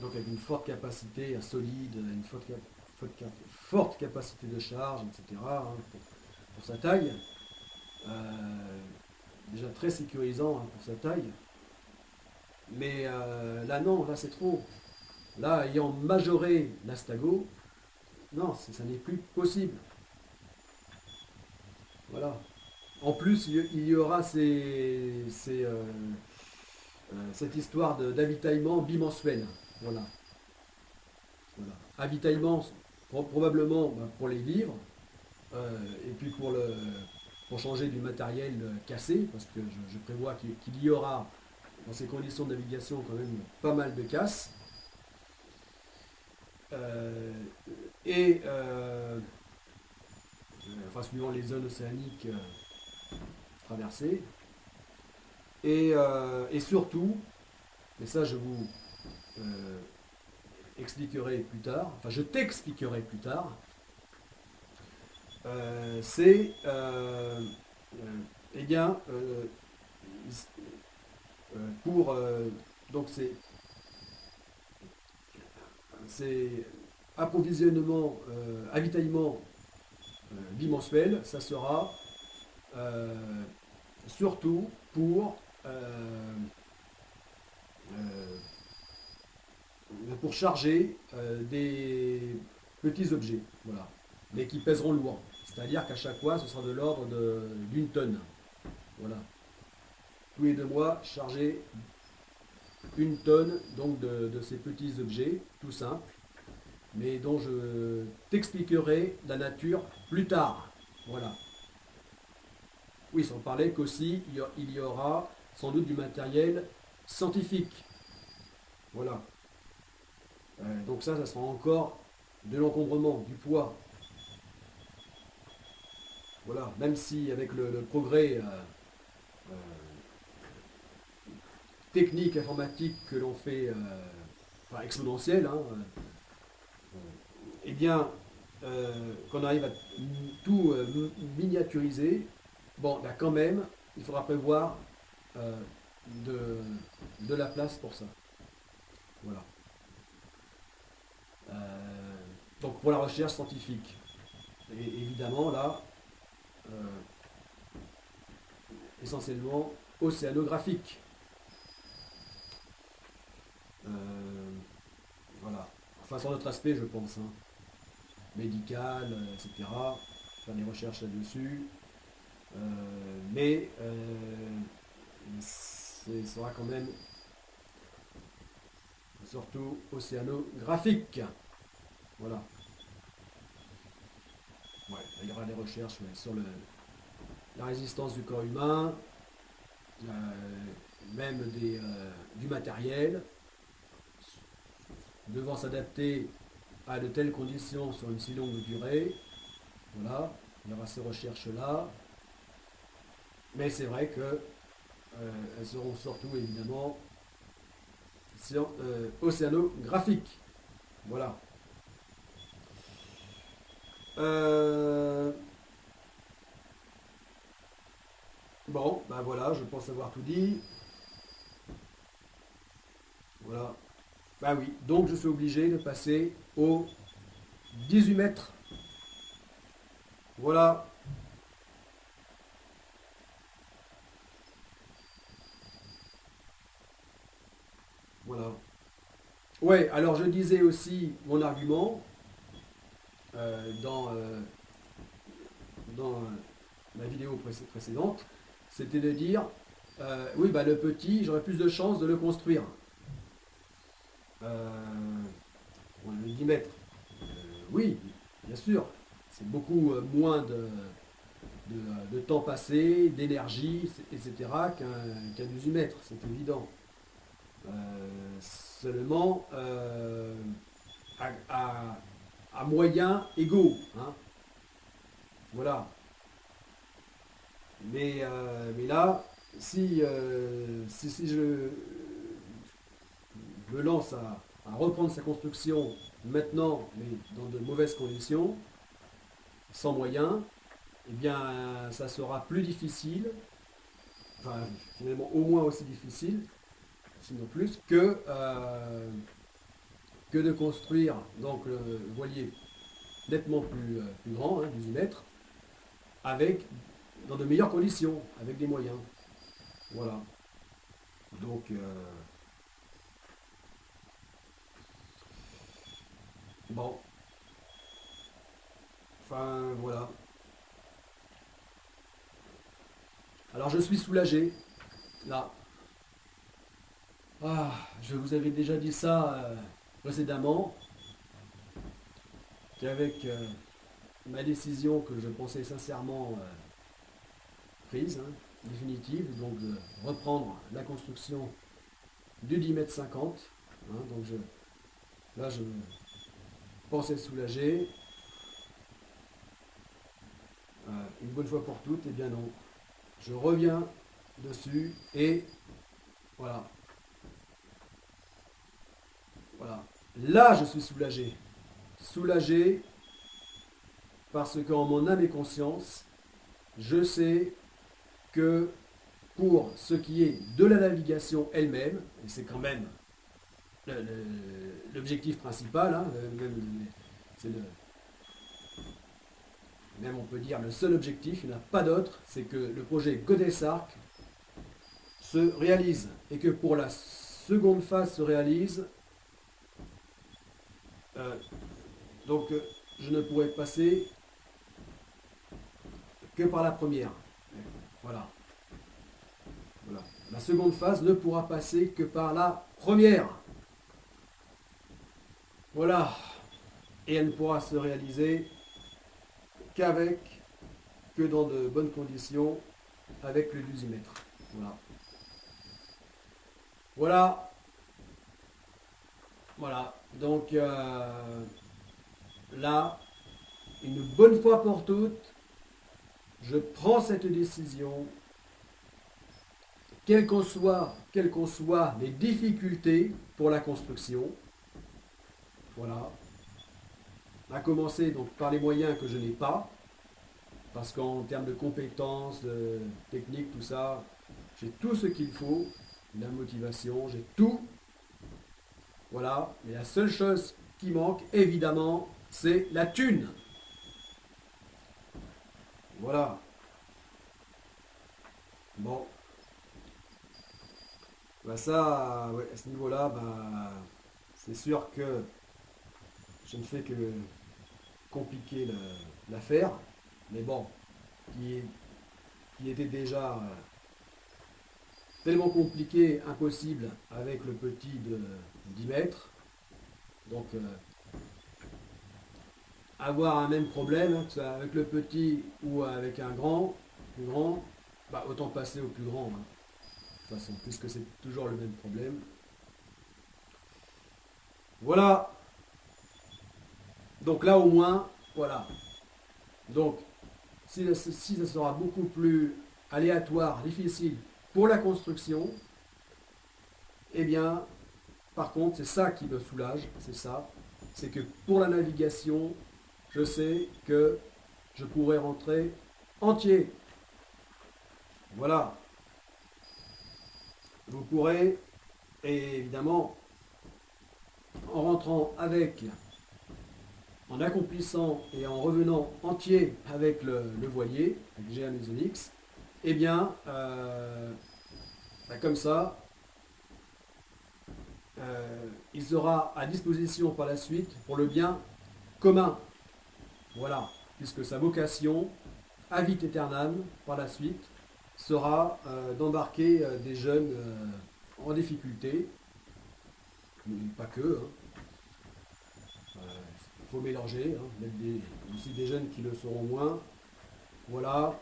donc avec une forte capacité solide, une forte capacité de charge, etc. hein, pour sa taille. Euh, Déjà très sécurisant hein, pour sa taille. Mais là non, là c'est trop. Là, ayant majoré l'Astago, non, ça n'est plus possible. Voilà. En plus, il y aura cette histoire d'avitaillement bimensuel. Voilà. Voilà. Avitaillement, probablement bah, pour les vivres, et puis pour changer du matériel cassé, parce que je prévois qu'il y aura, dans ces conditions de navigation, quand même pas mal de casses. Euh, et, enfin, suivant les zones océaniques traversées. Et surtout, et ça je vous euh, expliquerai plus tard, enfin je t'expliquerai plus tard, c'est eh bien pour donc c'est approvisionnement, avitaillement bimensuel, ça sera euh, surtout euh, pour charger des petits objets, voilà, mais qui pèseront lourd. C'est-à-dire qu'à chaque fois, ce sera de l'ordre d'une tonne. Voilà. Tous les 2 mois, charger une tonne donc de ces petits objets, tout simples, mais dont je t'expliquerai la nature plus tard. Voilà. Oui, sans parler qu'aussi il y aura sans doute du matériel scientifique. Voilà. Donc ça sera encore de l'encombrement, du poids. Voilà. Même si avec le progrès euh, technique, informatique que l'on fait, enfin exponentiel, hein, eh bien, qu'on arrive à tout miniaturiser, bon, là quand même, il faudra prévoir euh, de, de la place pour ça. Voilà. Euh, donc pour la recherche scientifique. Et évidemment, là, euh, essentiellement océanographique. Euh, voilà. Enfin, sur notre aspect, je pense. Hein. Médical, etc. Faire des recherches là-dessus. Mais ce sera quand même surtout océanographique. Voilà. Ouais, il y aura des recherches ouais, sur la résistance du corps humain, euh, même du matériel, devant s'adapter à de telles conditions sur une si longue durée. Voilà, il y aura ces recherches-là. Mais c'est vrai que elles seront surtout évidemment océanographiques. Voilà. Euh, bon, ben voilà, je pense avoir tout dit. Voilà. Bah oui, donc je suis obligé de passer au 18 mètres. Voilà. Voilà. Ouais, alors je disais aussi mon argument dans ma vidéo précédente, c'était de dire oui, bah, le petit, j'aurais plus de chances de le construire. Euh, le 10 mètres. Oui, bien sûr. C'est beaucoup moins de temps passé, d'énergie, etc. qu'un 18 mètres, c'est évident. Seulement à, à, à moyens égaux. Hein. Voilà. Mais là, si je me lance à reprendre sa construction maintenant, mais dans de mauvaises conditions, sans moyens, eh bien, ça sera plus difficile, enfin, finalement, au moins aussi difficile, sinon plus, que que de construire donc le voilier nettement plus grand, hein, 18 mètres, avec, dans de meilleures conditions, avec des moyens. Voilà. Donc, bon, enfin, voilà. Alors, je suis soulagé, là. Ah, je vous avais déjà dit ça précédemment, qu'avec ma décision que je pensais sincèrement prise, hein, définitive, donc de reprendre la construction du 10,50 m. Hein, donc là, je pensais soulager. Une bonne fois pour toutes, et bien non. Je reviens dessus et voilà. Voilà. Là, je suis soulagé. Soulagé parce qu'en mon âme et conscience, je sais que pour ce qui est de la navigation elle-même, et c'est quand même l'objectif principal, hein, c'est même on peut dire le seul objectif, il n'y en a pas d'autre, c'est que le projet Godesarc se réalise et que pour la seconde phase se réalise, donc je ne pourrai passer que par la première. Voilà. Voilà. La seconde phase ne pourra passer que par la première. Voilà. Et elle ne pourra se réaliser que dans de bonnes conditions, avec le 18 mètres. Voilà. Voilà. Voilà. Donc là, une bonne fois pour toutes, je prends cette décision, quelles qu'en soient les difficultés pour la construction. Voilà. À commencer donc par les moyens que je n'ai pas, parce qu'en termes de compétences, de techniques, tout ça, j'ai tout ce qu'il faut, la motivation, j'ai tout. Voilà. Mais la seule chose qui manque, évidemment, c'est la thune. Voilà. Bon. Bah ça, ouais, à ce niveau-là, bah, c'est sûr que je ne fais que compliquer l'affaire. Mais bon, qui était déjà tellement compliqué, impossible avec le petit de 10 mètres. Donc, avoir un même problème, hein, que ce soit avec le petit ou avec un plus grand, bah, autant passer au plus grand. Hein, de toute façon, puisque c'est toujours le même problème. Voilà. Donc là, au moins, voilà. Donc, si ça sera beaucoup plus aléatoire, difficile pour la construction, eh bien, par contre, c'est ça qui me soulage, c'est ça. C'est que pour la navigation, je sais que je pourrai rentrer entier. Voilà. Vous pourrez, et évidemment, en rentrant avec, en accomplissant et en revenant entier avec le voilier, avec GA Musonix, eh bien, comme ça, il sera à disposition par la suite pour le bien commun. Voilà, puisque sa vocation, à vite aeternam, par la suite, sera d'embarquer des jeunes en difficulté, mais pas que. Il faut mélanger, hein, mettre aussi des jeunes qui le seront moins. Voilà,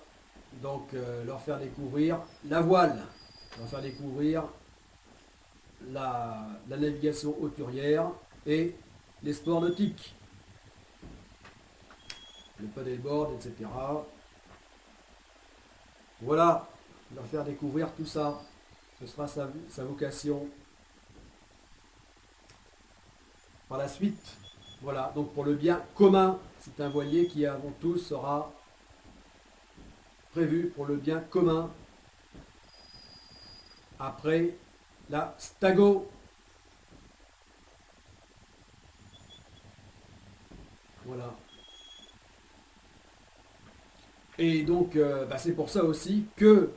donc leur faire découvrir la voile, leur faire découvrir la navigation hauturière et les sports nautiques, le paddleboard, etc. Voilà, leur faire découvrir tout ça. Ce sera sa vocation. Par la suite, voilà, donc pour le bien commun, c'est un voilier qui avant tout sera prévu pour le bien commun. Après la Stago. Et donc, c'est pour ça aussi que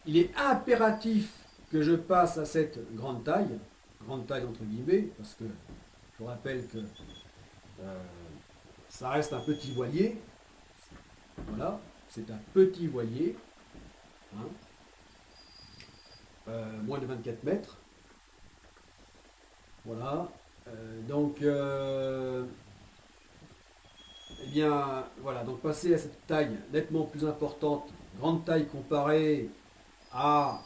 il est impératif que je passe à cette grande taille entre guillemets, parce que je vous rappelle que euh, ça reste un petit voilier. Voilà, c'est un petit voilier, hein, moins de 24 mètres. Voilà. Donc, eh bien, voilà, donc passer à cette taille nettement plus importante, grande taille comparée à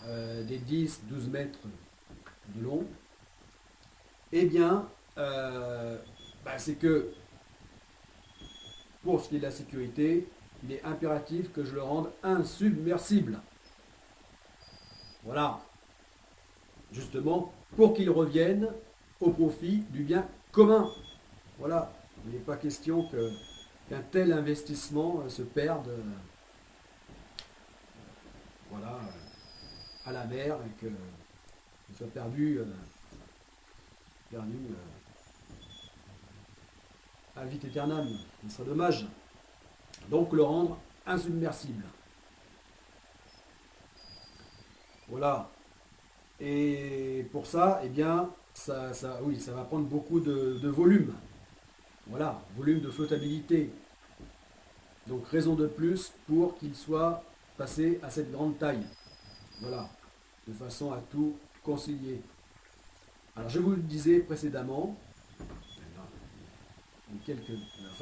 des 10-12 mètres de long, eh bien, c'est que pour ce qui est de la sécurité, il est impératif que je le rende insubmersible. Voilà, justement, pour qu'il revienne au profit du bien commun. Voilà, il n'est pas question qu'un tel investissement se perde voilà, à la mer et qu'il soit perdu à vite éternam. Ce serait dommage. Donc le rendre insubmersible. Voilà. Et pour ça, eh bien, oui, ça va prendre beaucoup de volume. Voilà, volume de flottabilité. Donc raison de plus pour qu'il soit passé à cette grande taille. Voilà, de façon à tout concilier. Alors je vous le disais précédemment,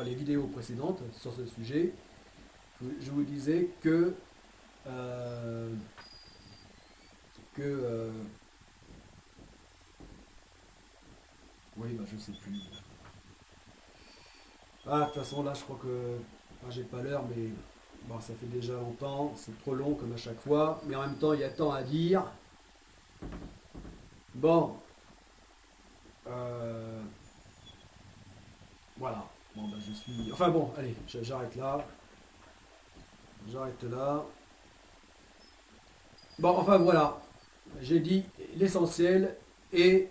les vidéos précédentes sur ce sujet, je vous disais euh, que oui, je sais plus. Ah, de toute façon, là, je crois que j'ai pas l'heure, mais bon, ça fait déjà longtemps, c'est trop long comme à chaque fois, mais en même temps, il y a tant à dire. Bon, euh, voilà. Bon, je suis. Enfin bon, allez, j'arrête là. J'arrête là. Bon, enfin voilà. J'ai dit l'essentiel et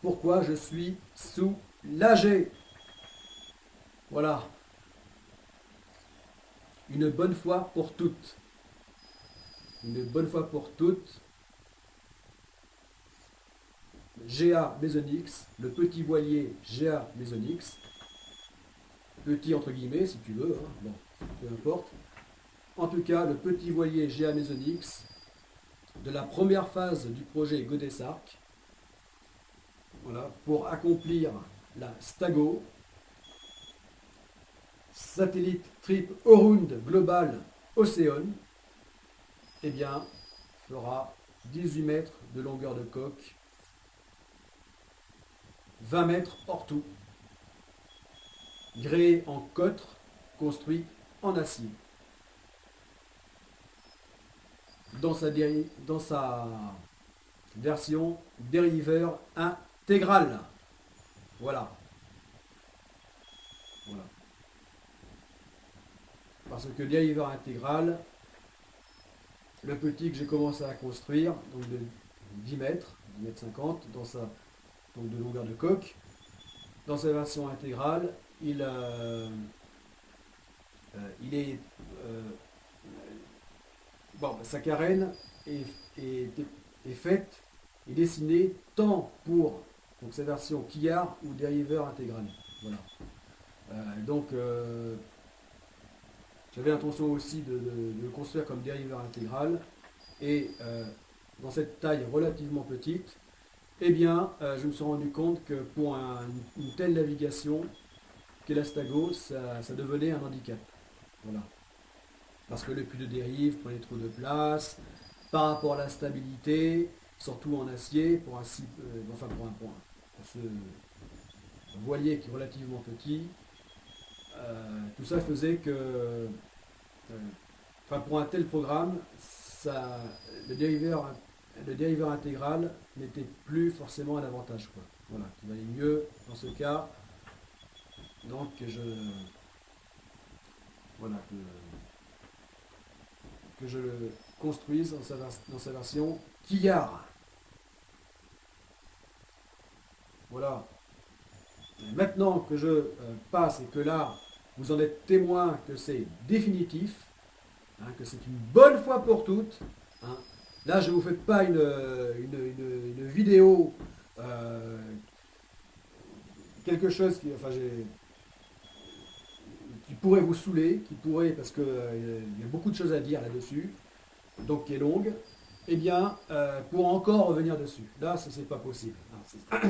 pourquoi je suis soulagé. Voilà. Une bonne fois pour toutes. Une bonne fois pour toutes. GA Mesonix, le petit voilier GA Mesonix, petit entre guillemets si tu veux, hein, bon, peu importe. En tout cas, le petit voilier GA Mesonix de la première phase du projet Godessarc, voilà, pour accomplir la STAGO, satellite Trip Around Global Océan, eh bien, fera 18 mètres de longueur de coque, 20 mètres hors tout, gréé en cotre, construit en acier. Dans sa version dériveur intégral. Voilà. Voilà. Parce que dériveur intégral, le petit que j'ai commencé à construire, donc de 10 mètres, 10 mètres 50, donc de longueur de coque, dans sa version intégrale, il est sa carène est faite et dessinée tant pour donc sa version quillard ou dériveur intégral. Voilà. J'avais l'intention aussi de le construire comme dériveur intégral et dans cette taille relativement petite, eh bien, je me suis rendu compte que pour une telle navigation qu'est la Stago, ça devenait un handicap. Voilà. Parce que le puits de dérive prenait trop de place, par rapport à la stabilité, surtout en acier, pour ce voilier qui est relativement petit, tout ça faisait que, pour un tel programme, le dériveur intégral n'était plus forcément un avantage. Quoi. Voilà, il valait mieux dans ce cas. Donc voilà, que je le construise dans sa version quillard. Voilà. Et maintenant que je passe et que là, vous en êtes témoin que c'est définitif, hein, que c'est une bonne fois pour toutes. Hein. Là, je ne vous fais pas une vidéo, quelque chose qui pourrait vous saouler, parce qu'il y a beaucoup de choses à dire là-dessus, donc qui est longue. Eh bien, pour encore revenir dessus. Là, ce n'est pas possible.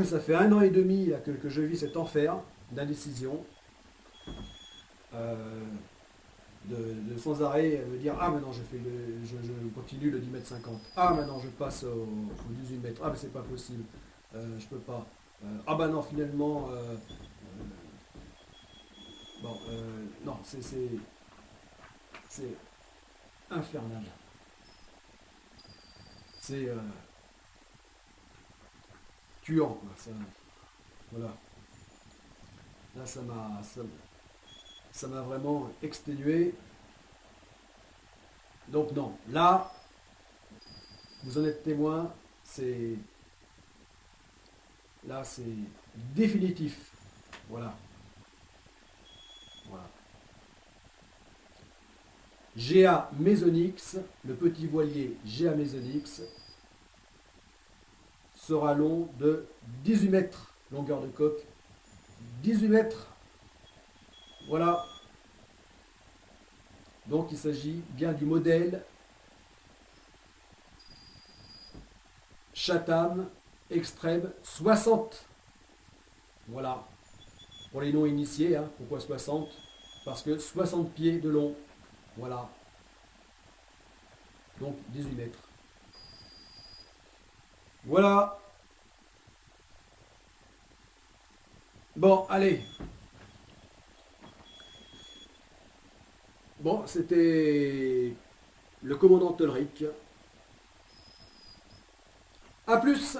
Ça fait 1 an et demi là, que je vis cet enfer d'indécision. Euh, de sans arrêt me dire ah maintenant je continue le 10,50 m, ah maintenant je passe au 18 mètres, ah mais c'est pas possible, je peux pas, ah bah non finalement bon non c'est infernal, c'est tuant quoi, ça, voilà, là ça m'a vraiment exténué. Donc non, là, vous en êtes témoin, c'est définitif. Voilà. Voilà. GA Mesonix, le petit voilier GA Mesonix sera long de 18 mètres, longueur de coque, 18 mètres. Voilà. Donc il s'agit bien du modèle Chatham Extrême 60. Voilà. Pour les non initiés, hein. Pourquoi 60? Parce que 60 pieds de long. Voilà. Donc 18 mètres. Voilà. Bon, allez. Bon, c'était le commandant Tolric. A plus!